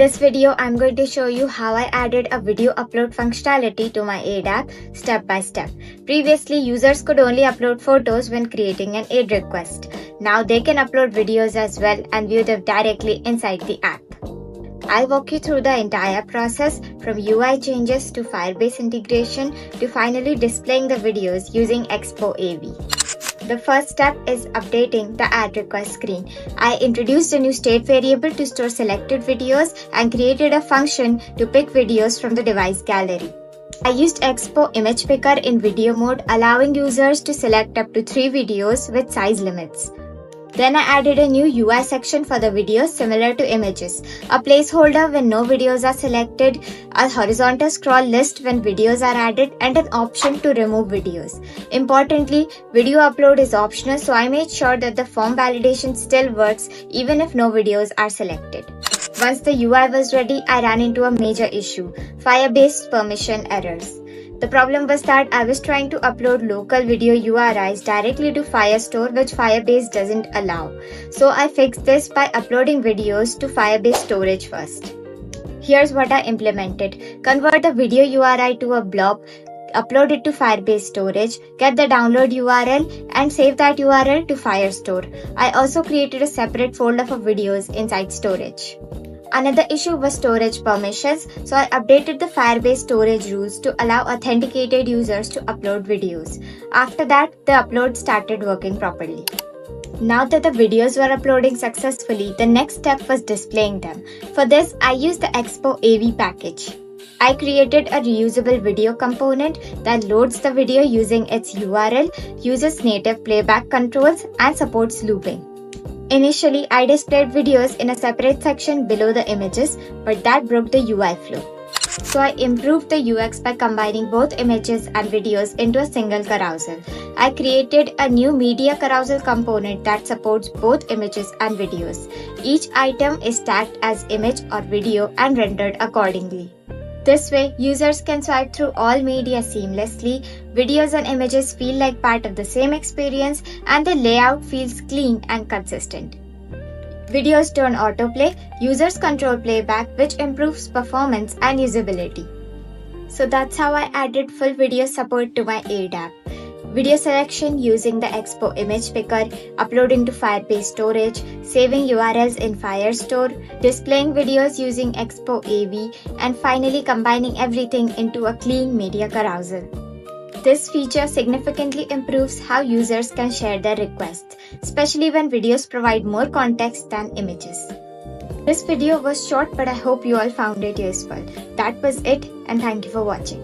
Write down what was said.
this video, I'm going to show you how I added a video upload functionality to my aid app step by step. Previously, users could only upload photos when creating an aid request. Now they can upload videos as well and view them directly inside the app. I'll walk you through the entire process from UI changes to Firebase integration to finally displaying the videos using Expo AV. The first step is updating the add request screen. I introduced a new state variable to store selected videos and created a function to pick videos from the device gallery. I used Expo image picker in video mode, allowing users to select up to 3 videos with size limits. Then I added a new UI section for the videos similar to images, a placeholder when no videos are selected, a horizontal scroll list when videos are added, and an option to remove videos. Importantly, video upload is optional, so I made sure that the form validation still works even if no videos are selected. Once the UI was ready, I ran into a major issue: Firebase permission errors. The problem was that I was trying to upload local video URIs directly to Firestore, which Firebase doesn't allow. So I fixed this by uploading videos to Firebase storage first. Here's what I implemented. Convert the video URI to a blob, upload it to Firebase storage, get the download URL, and save that URL to Firestore. I also created a separate folder for videos inside storage. Another issue was storage permissions, so I updated the Firebase storage rules to allow authenticated users to upload videos. After that, the upload started working properly. Now that the videos were uploading successfully, the next step was displaying them. For this, I used the Expo AV package. I created a reusable video component that loads the video using its URL, uses native playback controls, and supports looping. Initially, I displayed videos in a separate section below the images, but that broke the UI flow. So I improved the UX by combining both images and videos into a single carousel. I created a new media carousel component that supports both images and videos. Each item is tagged as image or video and rendered accordingly. This way, users can swipe through all media seamlessly, videos and images feel like part of the same experience, and the layout feels clean and consistent. Videos turn autoplay, users control playback, which improves performance and usability. So that's how I added full video support to my aid app. Video selection using the Expo image picker, uploading to Firebase storage, saving URLs in Firestore, displaying videos using Expo AV, and finally combining everything into a clean media carousel. This feature significantly improves how users can share their requests, especially when videos provide more context than images. This video was short, but I hope you all found it useful. That was it, and thank you for watching.